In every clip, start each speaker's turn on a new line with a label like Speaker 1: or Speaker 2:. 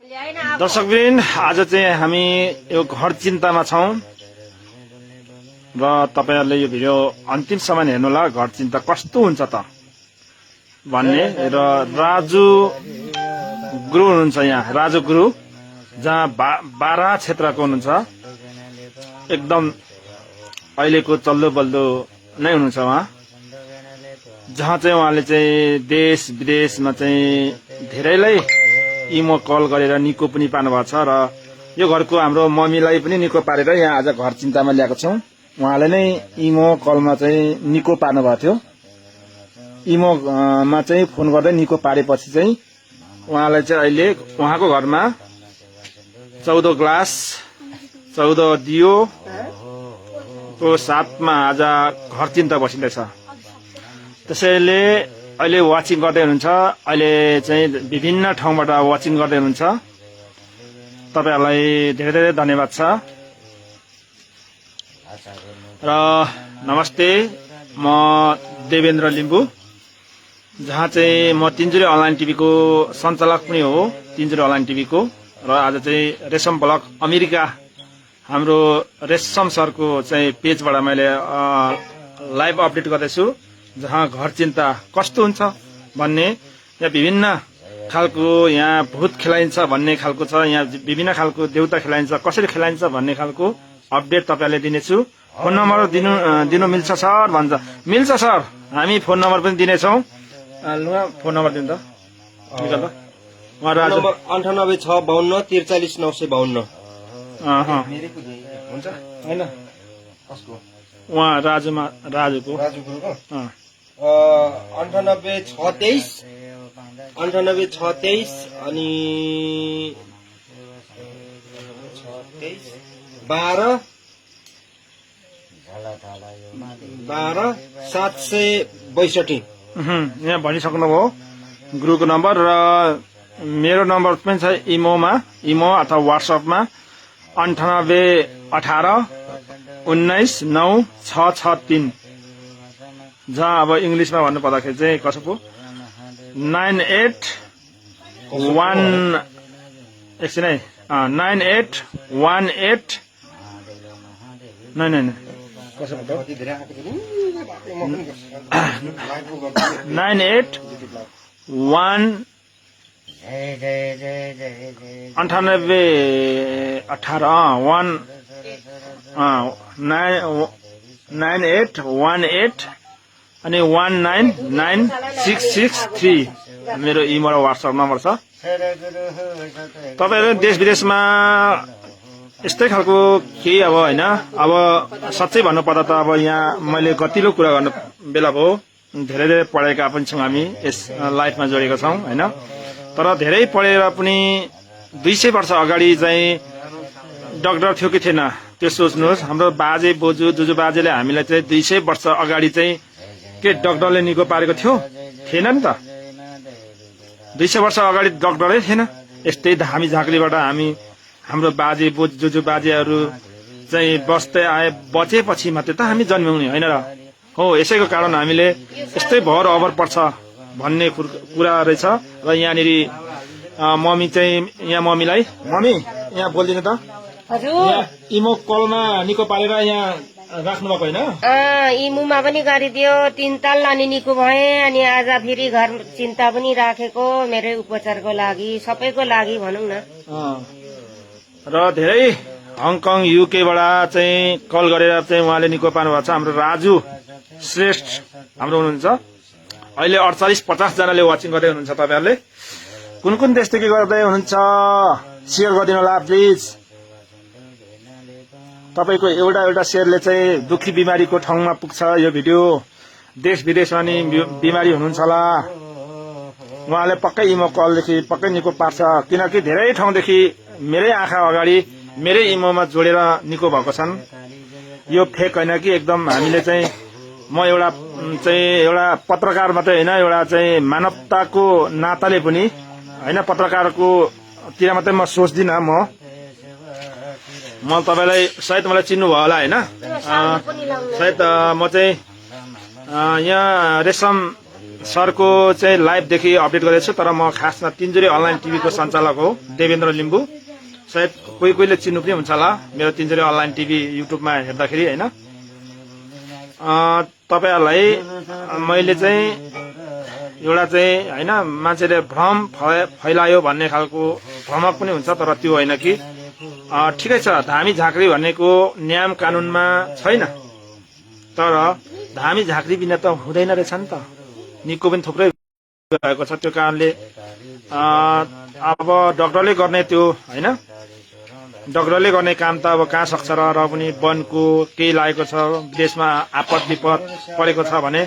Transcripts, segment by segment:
Speaker 1: दर्शकवृन्द, आज चाहिँ हामी यो घर चिन्तामा छौं र तपाईहरुले यो भिडियो अन्तिमसम्म हेर्नुहोला। घर चिन्ता कस्तो हुन्छ त भन्ने। र राजु गुरु हुनुहुन्छ यहाँ, राजु गुरु, जहाँ बारा क्षेत्रको हुनुहुन्छ। एकदम अहिलेको चल्दो बल्दो नै हुनुहुन्छ उहाँ, जहाँ चाहिँ उहाँले चाहिँ देश विदेशमा चाहिँ धेरैलाई इमो कल गरेर निको पनि पार्नु भएको छ। र यो घरको हाम्रो मम्मीलाई पनि निको पारेर यहाँ आज घर चिन्तामा ल्याएको छौं। उहाँले नै इमो कलमा चाहिँ निको पार्नु भएको थियो। इमोमा चाहिँ फोन गर्दै निको पारेपछि चाहिँ उहाँलाई चाहिँ अहिले उहाँको घरमा 14 ग्लास 14 दियो को साथमा आज घर चिन्ता बसिँदैछ। त्यसैले अहिले वाचिङ गर्दै हुनुहुन्छ। अहिले चाहिँ विभिन्न ठाउँबाट वाचिङ गर्दै हुनुहुन्छ। तपाईहरुलाई धेरै धेरै धन्यवाद छ। र नमस्ते, म देवेन्द्र लिम्बू, जहाँ चाहिँ म तिनजुरे अनलाइन टिभीको सञ्चालक पनि हो, तिनजुरे अनलाइन टिभीको। र आज चाहिँ रेशम ब्लग अमेरिका हाम्रो रेशम सरको चाहिँ पेजबाट मैले लाइभ अपडेट गर्दैछु, जहाँ घर चिन्ता कस्तो हुन्छ भन्ने, यहाँ विभिन्न खालको यहाँ भूत खेलाइन्छ भन्ने खालको छ, यहाँ विभिन्न खालको देउता खेलाइन्छ, कसरी खेलाइन्छ भन्ने खालको अपडेट तपाईहरुले दिनेछु। फोन नम्बर दिनु मिल्छ सर भन्छ। मिल्छ सर, हामी फोन नम्बर पनि दिनेछौँ। फोन नम्बर दिनु त निकाल त। उहाँ राजु
Speaker 2: 9865434952
Speaker 1: हुन्छ हैन, उहाँ राजुको
Speaker 2: 9863 अनि 12 762।
Speaker 1: यहाँ भनिसक्नुभयो गुरुको नम्बर। र मेरो नम्बर पनि छ इमो अथवा व्हाट्सएपमा 9818199663, जहाँ अब इंग्लिशमा भन्नु पर्दाखेरि चाहिँ कसो पो 9818 अनि 199663 मेरो इमो र व्हाट्सएप नम्बर छ। तपाईहरु देश विदेशमा यस्तै खालको केही अब हैन, अब सच्चै भन्नु पर्दा त अब यहाँ मैले गतिलो कुरा गर्नु बेला भयो। धेरै धेरै पढेका पनि छौं, हामी यस लाइफमा जोडेका छौं हैन। तर धेरै पढेर पनि 200 वर्ष अगाडि चाहिँ डाक्टर थियो कि थिएन, त्यो सोच्नुहोस्। हाम्रो बाजे बोजू जुजु बाजेले हामीलाई चाहिँ 200 वर्ष अगाडि चाहिँ के डाक्टरले निको पारेको थिएन नि त। 200 वर्ष अगाडि डाक्टरै थिएन। यस्तै धामी झाँक्रीबाट हाम्रो बाजे बोजू जुजु बाजेहरू चाहिँ बस्दै आए, बचेपछि मात्रै त हामी जन्म्यौं हैन र हो। यसैको कारण हामीले यस्तै भर अभर पर्छ भन्ने कुरा रहेछ। र यहाँनिर मम्मी चाहिँ यहाँ मम्मी यहाँ बोल्दिनु त।
Speaker 3: हजुर,
Speaker 1: इमो कलमा निको पारेर यहाँ राख्नु भएको हैन?
Speaker 3: इमुमा पनि गरिदियो, 3 ताल लाने निको भए। अनि आज फेरि घर चिन्ता पनि राखेको, मेरै उपचारको लागि, सबैको लागि भनौं न।
Speaker 1: र धेरै हङकङ युकेबाट चाहिँ कल गरेर चाहिँ उहाँले निको पार्नु भएको छ। हाम्रो राजु श्रेष्ठ हाम्रो हुनुहुन्छ। अहिले 48-50 जनाले वाचिङ गर्दै हुनुहुन्छ। तपाईहरुले कुन कुन देशदेखि गर्दै हुनुहुन्छ शेयर गरिदिनु होला प्लिज। तपाईको एउटा शेयरले चाहिँ दुखी बिमारीको ठाउँमा पुग्छ यो भिडियो। देश विदेशमा नि बिमारी हुनुहुन्छ होला, उहाँले पक्कै इमो कलदेखि पक्कै निको पार्छ। किनकि धेरै ठाउँदेखि मेरै आँखा अगाडि मेरै इमोमा जोडेर निको भएको छन्। यो फेक हैन कि एकदम। हामीले चाहिँ म एउटा पत्रकार मात्रै हैन, एउटा चाहिँ मानवताको नाताले पनि हैन, पत्रकारको तिर मात्रै म सोच्दिन। म तपाईलाई सायद मलाई चिन्नु भयो होला हैन। सायद म चाहिँ यहाँ रेशम सरको चाहिँ लाइभदेखि अपडेट गरेको छु तर म खासमा तिनजुरे अनलाइन टिभीको सञ्चालक हो देवेन्द्र लिम्बू सायद कोहीले चिन्नु पनि हुन्छ होला मेरो तिनजुरे अनलाइन टिभी युट्युबमा हेर्दाखेरि होइन तपाईहरुलाई मैले चाहिँ एउटा चाहिँ होइन मान्छेले भ्रम फैलायो भन्ने खालको भ्रमक पनि हुन्छ तर त्यो होइन कि ठिकै छ धामी झाँक्री भनेको नियम कानूनमा छैन तर धामी झाँक्री बिना त हुँदैन रहेछ नि त निको पनि थुप्रै भएको छ त्यो कारणले अब डाक्टरले गर्ने त्यो होइन डाक्टरले गर्ने काम त अब कहाँ सक्छ र पनि वनको केही लागेको छ विदेशमा आपद विपद परेको छ भने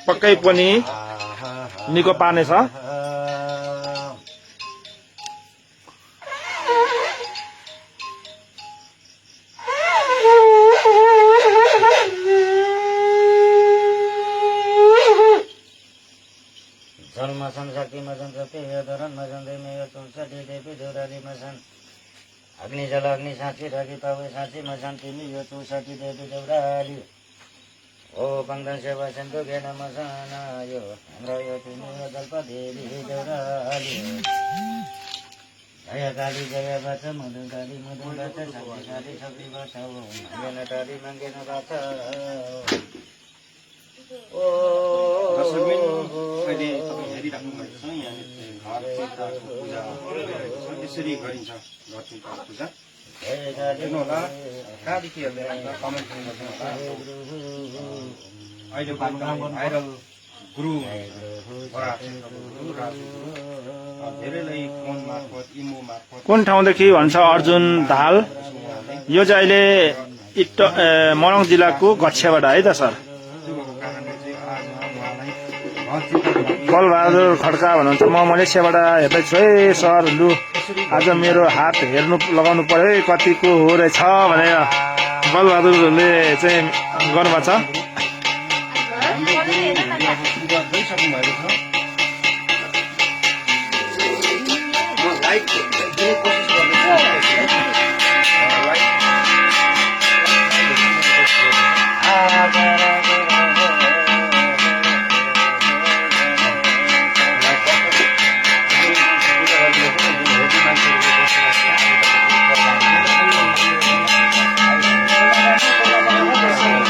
Speaker 1: पक्कै पनि निको पार्नेछ
Speaker 4: मसन शक्ति मसन सत्य यो धरन मसन देमे यो तुलसी देवी देउराली मसन अग्नि जल अग्नि साँची रगी पावे साँची मसन तिमी यो तुलसी देवी देउराली ओ पंगन सेवा सन्तो ज्ञान मसन यो हाम्रो यो तिमी यो दल्प देवी देउराली जय काली जय बच मधु काली बच शक्ति काली शक्ति बच मंगेन काली मंगेन बच
Speaker 2: अहिले तपाईँ हेरिराख्नु भएको छ यहाँ घर चिन्ताको पूजा यसरी गरिन्छ घर चिन्ताको पूजा हेर्नु होला कहाँदेखि हेर्दै कमेन्ट गर्नु होला अहिले भाइरल गुरु धेरैलाई फोन मार्फत इमो मार्फत
Speaker 1: कुन ठाउँदेखि भन्छ अर्जुन दाहाल यो चाहिँ अहिले मोरङ जिल्लाको गच्छेबाट है त सर बलबहादुर खड्का भन्नुहुन्छ म मलेसियाबाट हेर्दैछु है सर लु आज मेरो हात हेर्नु लगाउनु पर्यो है कतिको हो रहेछ भनेर बलबहादुरले चाहिँ गर्नुभएको छ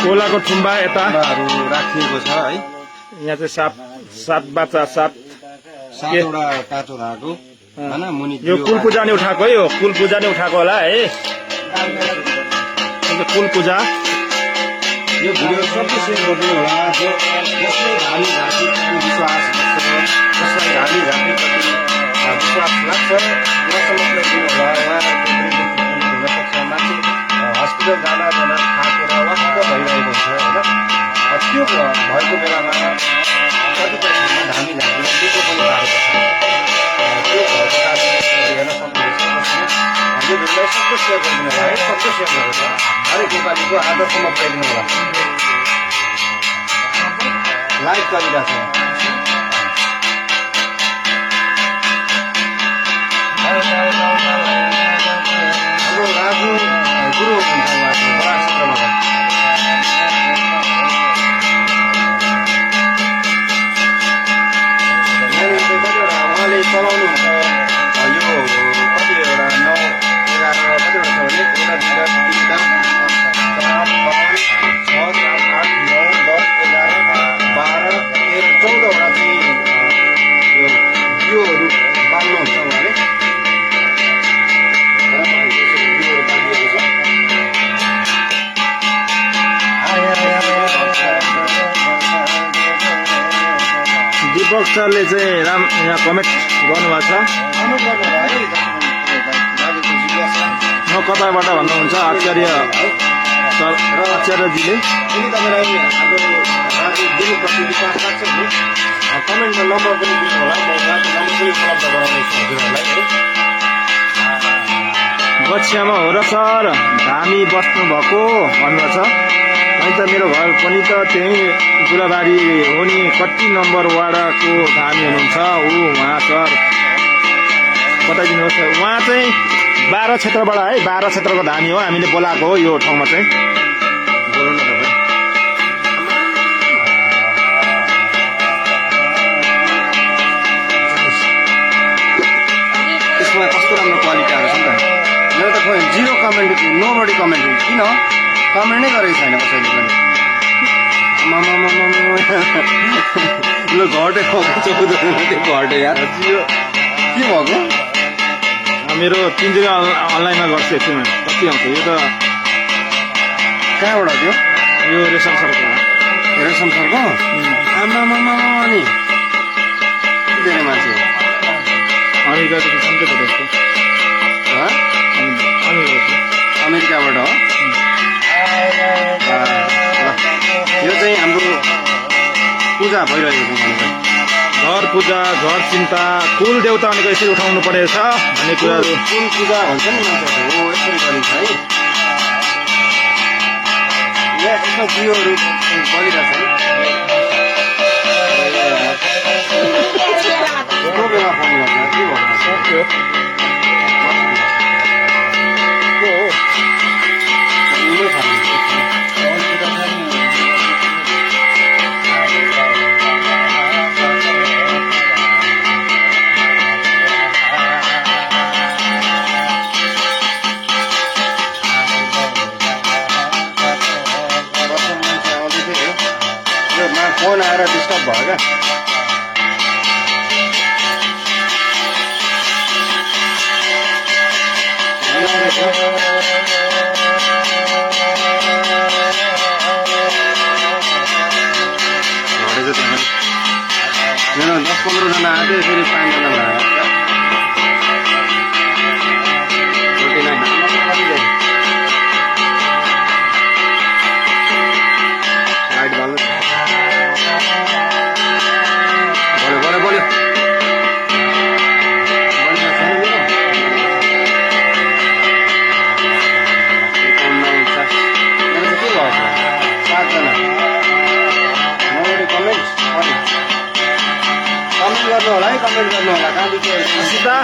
Speaker 1: कोलाको ठुम्बा यता
Speaker 2: राखिएको छ है
Speaker 1: यहाँ चाहिँ सात बाचा
Speaker 2: सातवटा काँचो राको होइन मुनि
Speaker 1: यो कुल पूजा नै उठाएको है यो कुल पूजा नै उठाएको होला है कुल पूजा
Speaker 2: यो भिडियो सबले सेयर गरिदिनु होला जसले धामी झाँक्रीप्रति विश्वास गर्छ जसलाई धामी झाँक्रीप्रति विश्वास लाग्छ उहाँसम्म पुऱ्याइदिनु होला हुन सक्छ मान्छे हस्पिटल जाँदा थाकेर वाक्क भइरहेको हुन्छ होइन त्यो भएको बेलामा कतिपय ठाउँमा धामी झाँक्रीलाई दिएको पनि पारेको छ त्यो भएको कारणले हेर्न सक्नुहुन्छ यो भिडियोलाई सबले सेयर गरिदिनु होला है सबले सेयर गरेर हरेक नेपालीको आदर्शमा पुऱ्याइदिनु होला लाइभ गरिरहेको छ हाम्रो राजु गुरु हुनुहुन्छ उहाँको बडा क्षेत्रमा उहाँले चलाउनुहुन्छ यो कतिवटा 9 11 कतिवटा छ भने एउटा 2 3 4 5 6 7 8 9 10 11 12 13 14वटा चाहिँ योहरू पाल्नुहुन्छ उहाँले दीपक सरले चाहिँ यहाँ कमेन्ट गर्नुभएको छ म कताबाट भन्नुहुन्छ आचार्य सर र आचार्यजीले यदि तपाईँलाई हाम्रो राजु गुरुप्रति विश्वास लाग्छ भने कमेन्टमा नम्बर पनि दिनु होला म राजु नम्बर पनि उपलब्ध गराउनेछु हजुरहरूलाई है
Speaker 1: गच्छियामा हो र सर धामी बस्नु भएको भन्नुभएको छ अनि त मेरो घर पनि त त्यही गुलाबारी हो नि कति नम्बर वाडाको धामी हुनुहुन्छ उहाँ सर बताइदिनुहोस् उहाँ चाहिँ 12 क्षेत्रबाट है 12 क्षेत्रको धामी हो हामीले बोलाएको हो यो ठाउँमा चाहिँ
Speaker 2: भिडियोमा कस्तो राम्रो क्वालिटी आएको छ नि त मेरो त खोइ zero comment nobody comment किन कमेन्ट नै गरेको छैन कसैले पनि ल घटे त्यो घटे यार जिरो के भएको
Speaker 1: मेरो 3 दिन अनलाइनमा गर्छु एकछिनमा कति आउँछ यो त
Speaker 2: कहाँबाट थियो
Speaker 1: यो रेशम सरको
Speaker 2: रेशम सरको आमामामा नि धेरै मान्छे
Speaker 1: अमेरिकादेखि सन्चै परेको
Speaker 2: अमेरिकाबाट हो यो चाहिँ हाम्रो पूजा भइरहेको छ
Speaker 1: घर पूजा घर चिन्ता कुल देउता भनेको यसरी उठाउनु परेछ भन्ने कुराहरू
Speaker 2: कुल पूजा भन्छ नि मान्छेहरू हो यसरी गरिन्छ है यहाँ यसमा जियोहरू बलिरहेछ है बेला फोन गर्छ के भएको फोन आएर डिस्टर्ब भयो क्या मेरो 10-15 जना आयो फेरि 5 जना भयो कमेन्ट गर्नु होला कहाँदेखि
Speaker 1: सीता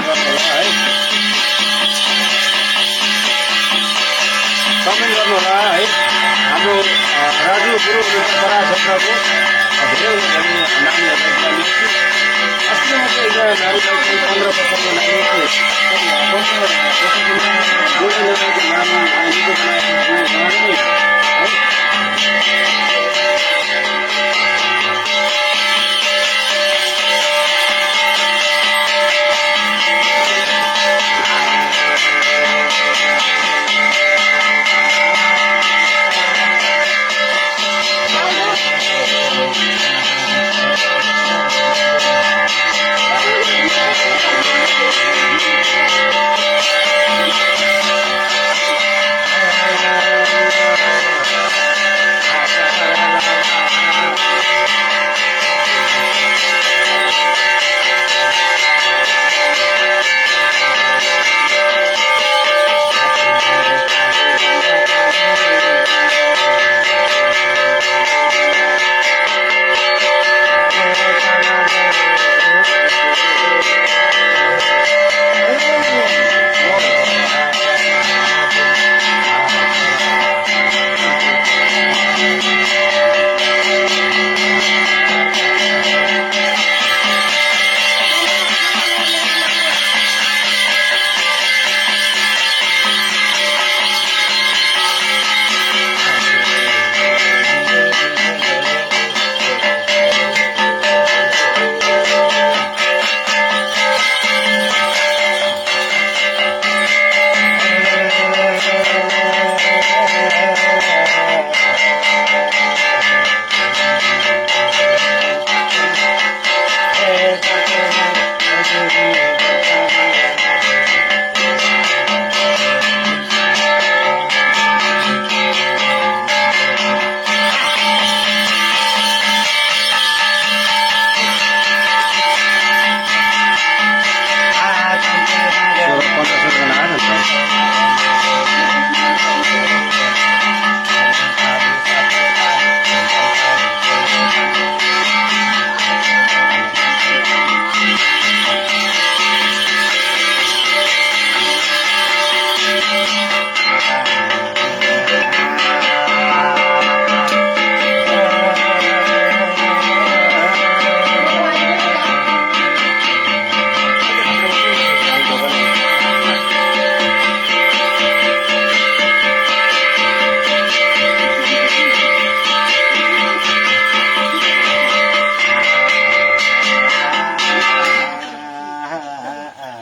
Speaker 2: कमेन्ट गर्नु होला है हाम्रो राजु गुरु बडा क्षेत्रको धेरै नानीहरूलाई अस्ति मात्रै एकजना नानीलाई 15 वर्षको नानी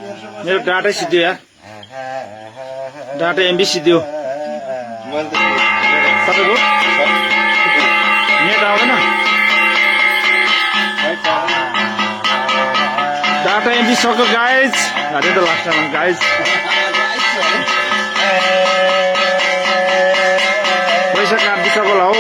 Speaker 1: मेरो डाटै सिद्धियो यार डाटा एमबी सिद्धियो
Speaker 2: मैले त
Speaker 1: तपाईँको नेट आउँदैन डाटा एमबी सक्यो गाइज अरे त लास्ट टाइम गाइज पैसा काटिसक्यो होला हौ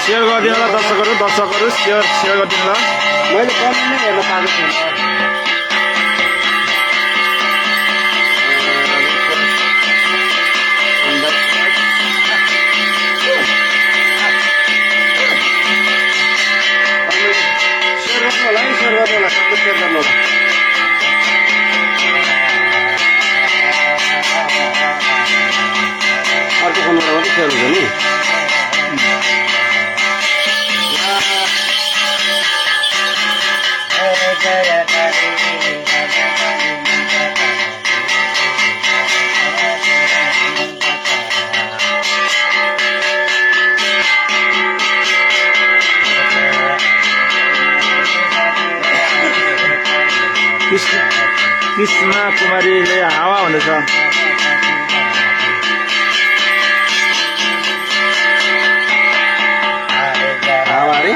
Speaker 1: सेयर गरिदिनु होला दर्शकहरू सेयर गरिदिनु होला
Speaker 2: मैले कमेन्ट नै हेर्न पाएको थिएन अर्को फोनमा मात्रै सेयर हुन्छ नि
Speaker 1: कृष्ण कुमारीले हावा भन्दैछ
Speaker 2: हावा अरे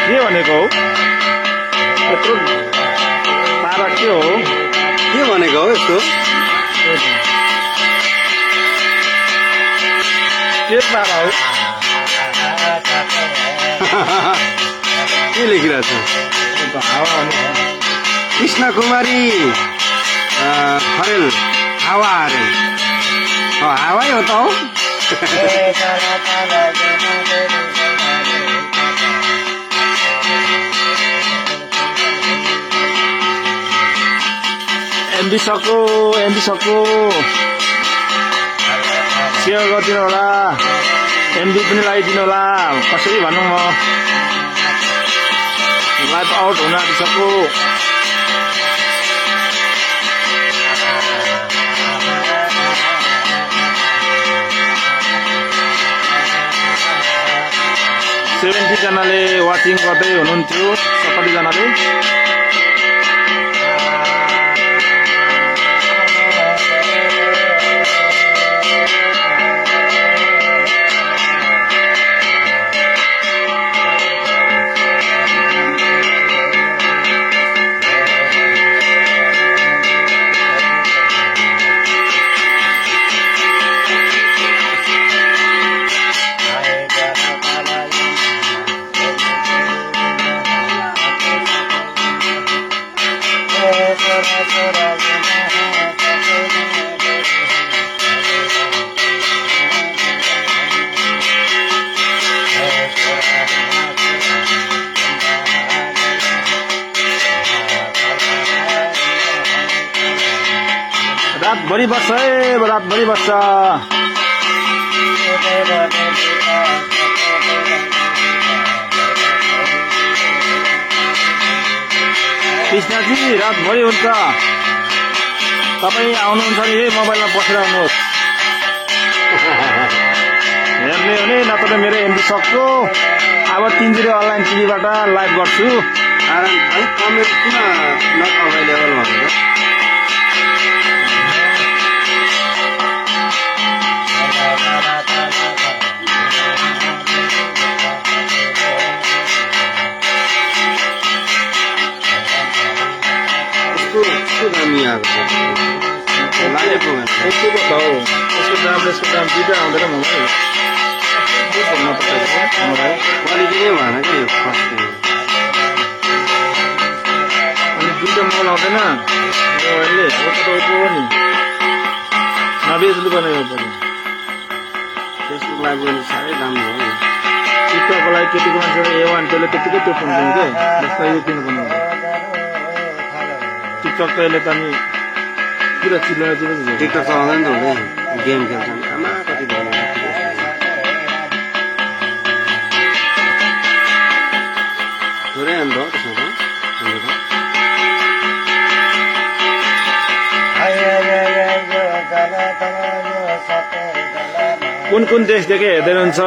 Speaker 1: के भनेको हौ यत्रो तारा के हो
Speaker 2: के भनेको हो यस्तो
Speaker 1: के तारा हो
Speaker 2: के लेखिरहेछ
Speaker 1: हावा भनेको
Speaker 2: कृष्ण कुमारी खरेल हावा अरे हावै हो त हौ एमबी सक्यो सेयर गरिदिनु होला एमबी पनि लगाइदिनु होला कसरी भनौँ म लाइभ आउट हुन आँटिसक्यो जनाले वाचिङ गर्दै हुनुहुन्थ्यो 70 जनाले रातभरि बस्छ है रातभरि बस्छ कृष्णजी रातभरि हुन्छ तपाईँ आउनुहुन्छ नि मोबाइलमा बसेर आउनुहोस् हेर्ने हो नि नत्र मेरो एमबी सक्छु अब 3 अनलाइन टिभीबाट लाइभ गर्छु अलिक कमेन्ट किन नट अभाइलेबल भनेर दामी आएको लागेको
Speaker 1: यसको भाउ यसको दाम दुईटा आउँदैन मलाई
Speaker 2: क्वालिटी नै भएन क्या यो फर्स्ट
Speaker 1: अनि दुईटा मोबाइल आउँदैन मोबाइलले ओप्पो हो नि नबेच्नु पर्ने हो पनि
Speaker 2: फेसबुक लाइभ गर्नु साह्रै दामी भयो
Speaker 1: टिकटकको लागि केटीको मान्छेले A1 त्यसले त्यतिकै त्यो फोन किन्छ क्या जसलाई यो किन्नुपर्ने हो टिकटक त यसले त नि पुरा चिल्लाएर
Speaker 2: टिकटक चलाउँदैन त हुँदैन गेम खेल्छन् आमा कति भयो थोरै अन्त हो त्यसमा त
Speaker 1: कुन कुन देशदेखि हेर्दै हुनुहुन्छ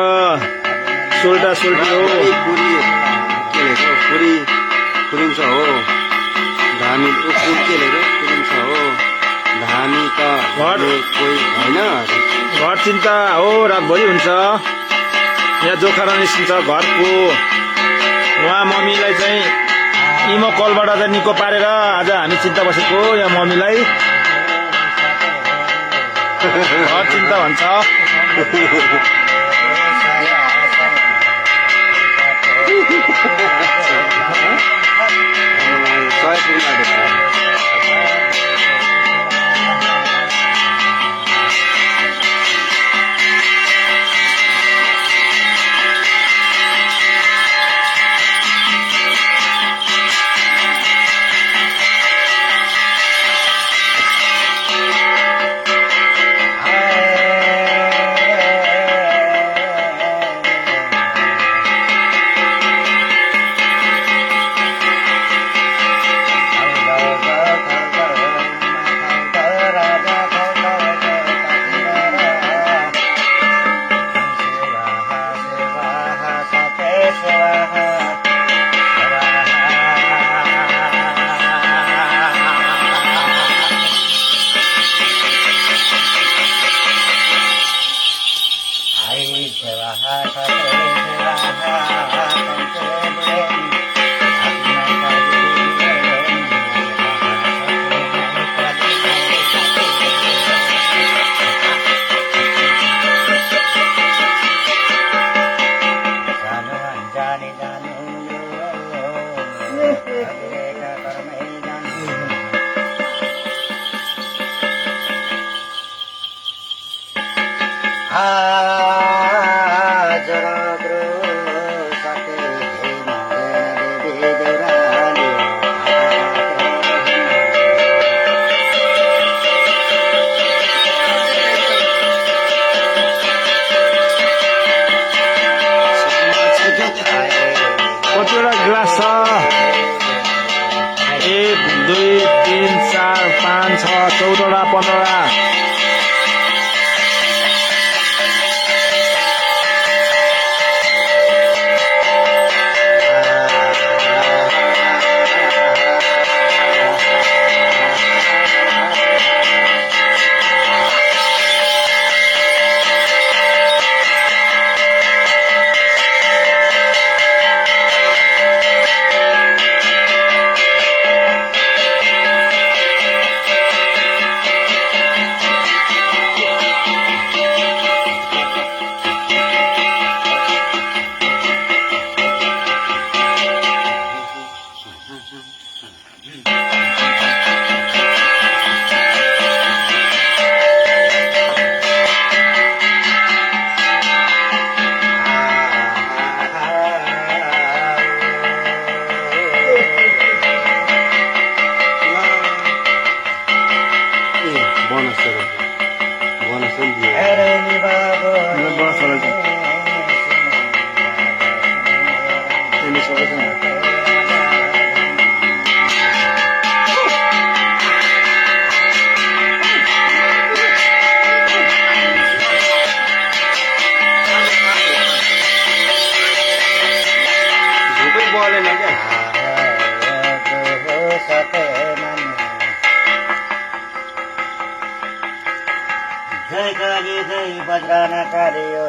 Speaker 1: सुल्टा सुल्टी हो
Speaker 2: पुरी के लेख्छ पुरी पुरिन्छ हो धामी पुर के लेख्छ पुरिन्छ हो धामी त कोही होइन
Speaker 1: घर चिन्ता हो रातभरि हुन्छ यहाँ जोखारा निस्किन्छ घरको उहाँ मम्मीलाई चाहिँ इमो कलबाट चाहिँ निको पारेर आज हामी चिन्ता बसेको यहाँ मम्मीलाई घर चिन्ता भन्छ कतिवटा ग्लास छ 1 2 3 4 5 6 14वटा 15वटा
Speaker 4: जय काली जय बजराना कालियो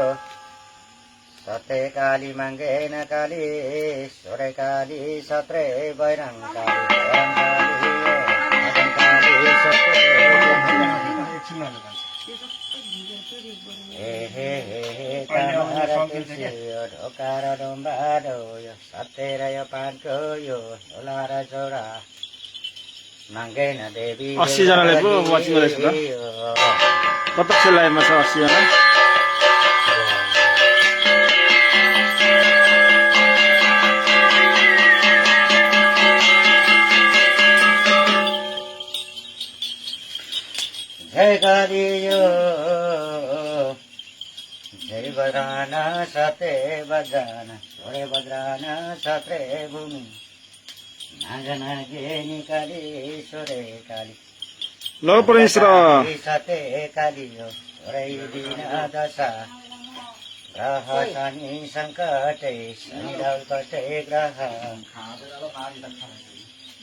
Speaker 4: सत्य काली मांगे न काली सोरे काली सत्रे बैरङ काली ढोका र डोम्बा यो सत्य र यो पानको यो ढोला र चौडा मांगेन देवी
Speaker 1: 80 जनाले पो वाचिङ गरेछ त कतको लाइभमा छ 80 जना
Speaker 4: जय कालियो जय बजराना सत्य बजराना छोरे बजराना सत्रे भूमि नागना गेनी काली सोरे काली
Speaker 1: ल परमेश्वर
Speaker 4: सत्य कालियो झोरै दिन दशा ग्रह शनि सङ्कटै शनि रौकटै ग्रह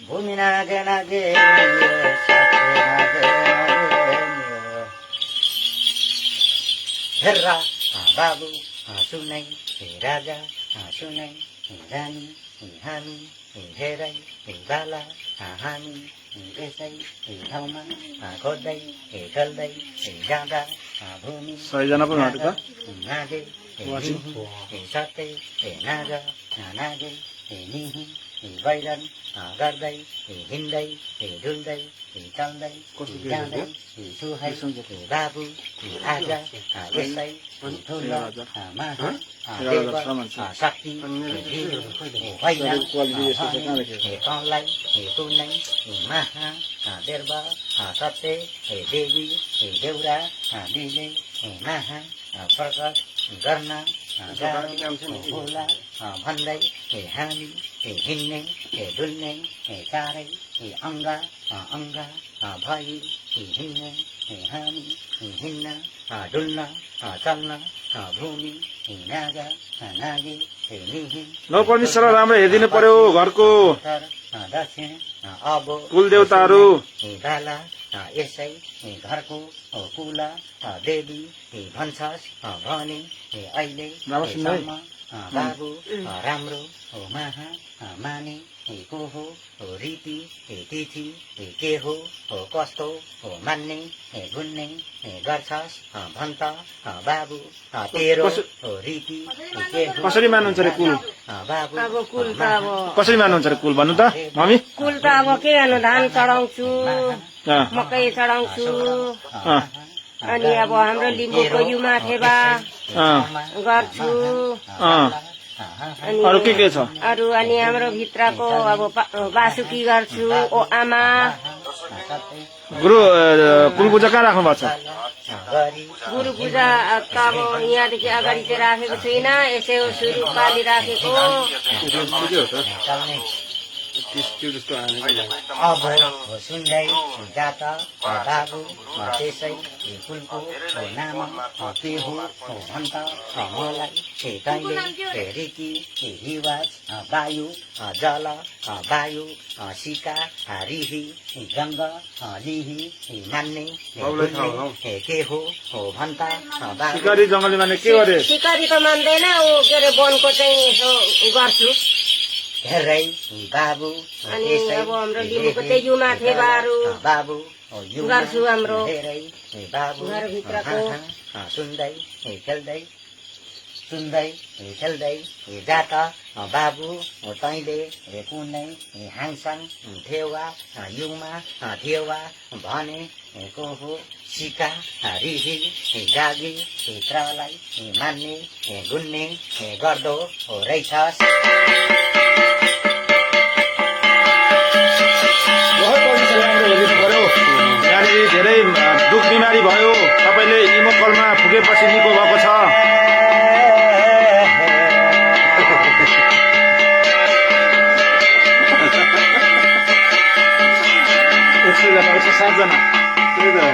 Speaker 4: भूमि नागे नागे हेर्रा बाबु सुनै राजा सुनै रानी हामी धेरै बाला हामी यसै ठाउँमा खोज्दै चल्दै जाँदा भूमि
Speaker 1: सबैजना पनि हटेको
Speaker 4: नागे सत्य नाग नागे निही बैरन गर्दै हिँड्दै डुल्दै चल्दै जाँदै सुहाई बाबु आज यसै ठुलो महादेव शक्ति होइन कलाई कुनै महादेव सत्य देवी देउरा दिने महा प्रकट गर्न होला भन्दै हामी हिँड्ने डुल्ने चारै अङ्गा अङ्गा भई हिँड्ने हामी हिँड्न डुल्न चल्न भूमि नाग नागी निही
Speaker 1: नौ परमेश्वर राम्रो हेरिदिनु पर्यो घरको
Speaker 4: दक्षिण अब
Speaker 1: कुलदेवताहरू
Speaker 4: बाला यसै घरको कुल देवी भन्छस् भने अहिले बाबु राम्रो महा माने को हो रीति तिथि के हो कस्तो मान्ने गुन्ने गर्छस् भन्छ बाबु तेरो रीति के हो
Speaker 1: कसरी मान्नुहुन्छ रे कुल
Speaker 4: बाबु
Speaker 3: अब कुल त अब
Speaker 1: कसरी मान्नुहुन्छ रे कुल भन्नु त मम्मी
Speaker 3: कुल त अब के गर्नु धान चढाउँछु मकै चढाउँछु अनि अब हाम्रो लिम्बूको युमा थेबा गर्छु अनि
Speaker 1: अरू के छ
Speaker 3: अरू अनि हाम्रो भित्रको अब बासुकी गर्छु ओ आमा
Speaker 1: गुरु कुल पूजा कहाँ राख्नु भएको छ
Speaker 3: गुरु पूजा त अब यहाँदेखि अगाडि चाहिँ राखेको छुइनँ यसै हो सुरु पाली राखेको
Speaker 4: अब सुन्दै जात बाबु त्यसै कुलको नाम के हो भन्छ मलाई तैँले रीति रिवाज वायु जल वायु सिका रिही गङ्ग लिही मान्ने के हो भन्छ
Speaker 1: सिकारी जङ्गली माने के गरे
Speaker 3: सिकारी त मान्दैन ऊ के अरे वनको चाहिँ यसो गर्छु
Speaker 4: धेरै बाबु
Speaker 3: अनि अब हाम्रो लिम्बूको चाहिँ युमा थेबाहरू
Speaker 4: बाबु
Speaker 3: गर्छु हाम्रो
Speaker 4: धेरै बाबु
Speaker 3: घरभित्रको
Speaker 4: सुन्दै खेल्दै सुन्दै खेल्दै जात बाबु तैँले कुनै हाङसाङ थेवा युमा थेवा भने को हो सिका रिही जागी भित्रलाई मान्ने गुन्ने गर्दो रहेछस्
Speaker 1: यहाँनिर धेरै दुख बिमारी भयो तपाईँले इमोकलमा फुकेपछि निको भएको छ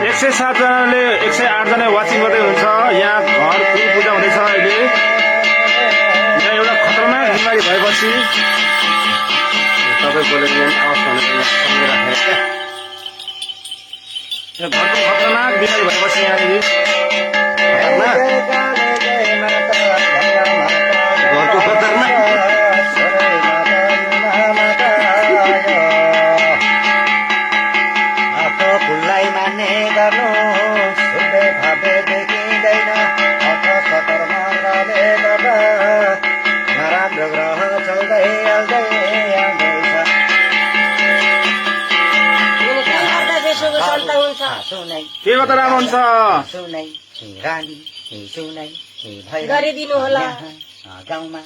Speaker 1: एक सय 7 जनाले 108 जना वाचिङ गर्दै हुनुहुन्छ यहाँ घर कुल पूजा हुँदैछ अहिले यहाँ एउटा खतरनाक बिमारी भएपछि
Speaker 2: तपाईँकोले आवाज सँगै राखेर
Speaker 1: घरको खतरनाक बिमारी भएपछि यहाँनिर
Speaker 2: घरको खतरनाक
Speaker 4: फुललाई मान्ने गर्नु सुन्दै भावे देखिँदैन खतरनाकले गर्दा नराम्रो ग्रह चल्दै आउँदै आउँदैछ सुनै
Speaker 1: के गर्दा राम्रो हुन्छ
Speaker 4: सुनै रानी सुनै
Speaker 3: गरिदिनु होला
Speaker 4: गाउँमा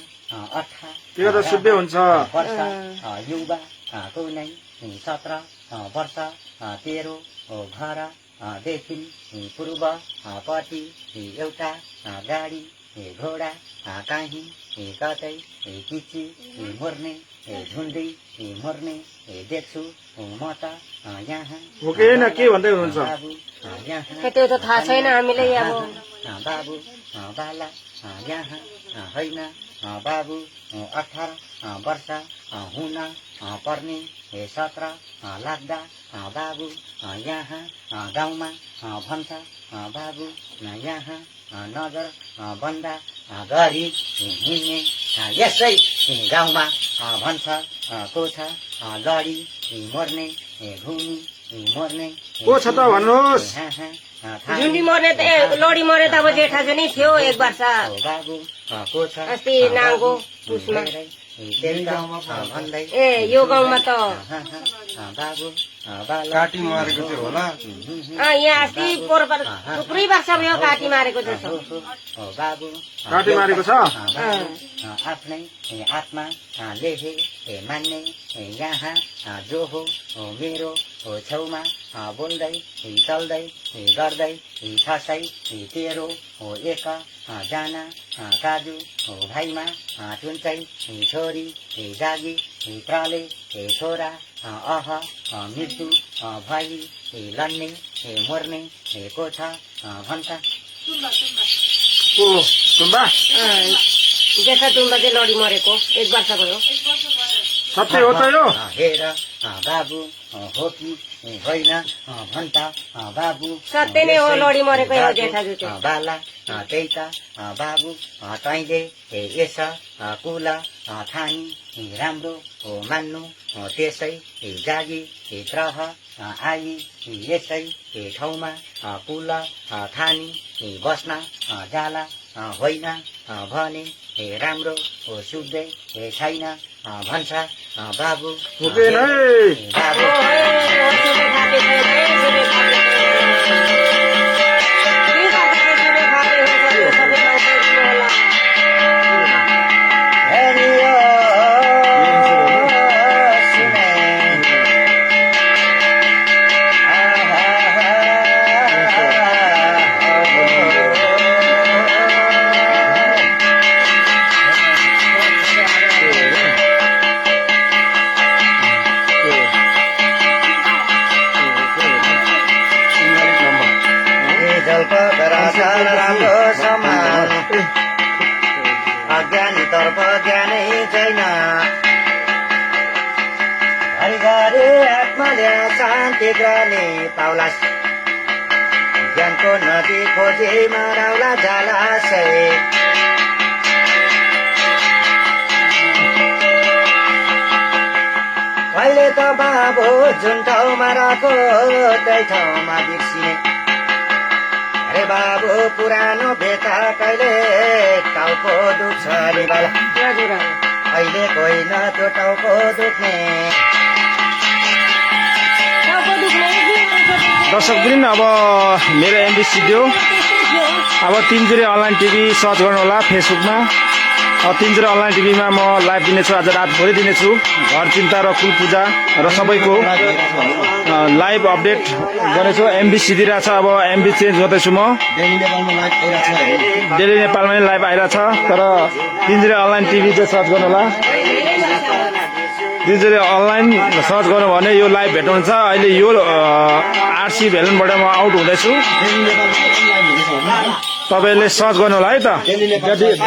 Speaker 4: अठा
Speaker 1: के गर्दा शुद्ध हुन्छ
Speaker 4: वर्ष युवा कुनै 17 वर्ष तेरो घर देखि पूर्वपट्टि एउटा गाडी घोडा काहीँ कतै किची मर्ने झुन्डी मर्ने देख्छु म त यहाँ
Speaker 1: हो कि होइन के भन्दै हुनुहुन्छ
Speaker 4: बाबु यहाँ
Speaker 3: त्यो त थाहा छैन हामीलाई अब
Speaker 4: बाबु बाला यहाँ होइन बाबु 18 वर्ष हुन पर्ने 17 लाग्दा बाबु यहाँ गाउँमा भन्छ बाबु यहाँ नजर बन्दा गरी हिँड्ने यसै गाउँमा भन्छ को छ लडी मर्ने घुमी मर्ने
Speaker 1: को छ त भन्नुहोस्
Speaker 3: झुन्डी मर्ने त लडी मर्ने त अब जेठा नै थियो 1 वर्ष
Speaker 4: बाबु को छ
Speaker 3: अस्ति नाङ्गो पुसमा
Speaker 4: भन्दै
Speaker 3: ए यो गाउँमा त
Speaker 4: बाबु बाला
Speaker 2: काटी मारेको थियो होला
Speaker 3: यहाँ अस्ति पोहोर थुप्रै वर्ष भयो काटी मारेको जस्तो
Speaker 4: बाबु
Speaker 1: काटी मारेको छ
Speaker 4: आफ्नै आत्मा लेखे मान्ने यहाँ जो हो मेरो छेउमा बोल्दै चल्दै गर्दै खसै तेरो एक जना काजु भाइमा चुन्छै छोरी जागी प्रले छोरा अह मृत्यु भई लड्ने मर्ने को छ भन्छ
Speaker 1: ओ सुम्बा
Speaker 3: जेठा दुम्बा चाहिँ लडी मरेको 1 वर्ष भयो
Speaker 1: सत्य हो त यो
Speaker 4: हेर बाबु हो कि होइन भन्छ बाबु
Speaker 3: सत्य नै हो लडी मरेको हो जेठा जुते
Speaker 4: बाला त्यही त बाबु तैँले यस कुल ठानी राम्रो मान्नु त्यसै जागी त्रह आई यसै ठाउँमा कुल ठानी बस्न जाला होइन भने राम्रो सुत्दै छैन भन्छ बाबु
Speaker 1: हुँदैन है
Speaker 4: बाबु राम्रो समान अज्ञानी तर्फ ज्ञानै छैन घरिघरि आत्माले शान्ति गर्ने पाउलास ज्ञानको नदी खोजी मराउला जलाशय अहिले त बाबु जुन ठाउँमा राखो त्यही ठाउँमा बिर्सिने अरे बाबु पुरानो बेटा कहिले टाउको दुख्छ अरे बाला अहिले होइन त्यो टाउको दुख्ने
Speaker 1: दर्शकवृन्द अब मेरो एमबी स्टुडियो अब तिनजुरे अनलाइन टिभी सर्च गर्नुहोला फेसबुकमा तिनजुरे अनलाइन टिभीमा म लाइभ दिनेछु आज रातभरि दिनेछु घर चिन्ता र कुल पूजा र सबैको लाइभ अपडेट गर्नेछु एमबी सिधिरहेछ अब एमबी चेन्ज गर्दैछु म डेली नेपालमा नै लाइभ आइरहेछ तर तिनजुरे अनलाइन टिभी चाहिँ सर्च गर्नुहोला तिनजुरे अनलाइन सर्च गर्नु भने यो लाइभ भेट्नुहुन्छ अहिले यो आरसी भेलनबाट म आउट हुँदैछु तपाईँले सर्च गर्नु होला है त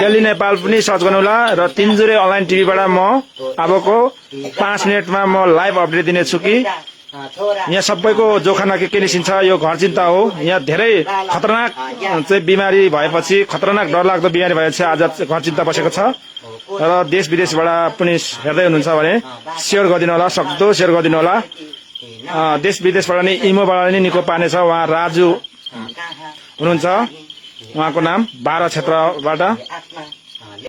Speaker 1: डेली नेपाल पनि सर्च गर्नु होला र तिनजुरे अनलाइन टिभीबाट म अबको 5 मिनटमा म लाइभ अपडेट दिनेछु कि यहाँ सबैको जोखाना के निस्किन्छ यो घर चिन्ता हो यहाँ धेरै खतरनाक चाहिँ बिमारी भएपछि खतरनाक डरलाग्दो बिमारी भएपछि आज घर चिन्ता बसेको छ र देश विदेशबाट पनि हेर्दै हुनुहुन्छ भने सेयर गरिदिनु होला सक्दो सेयर गरिदिनु होला देश विदेशबाट नि इमोबाट नि निको पार्ने छ उहाँ राजु हुनुहुन्छ उहाँको नाम 12 क्षेत्रबाट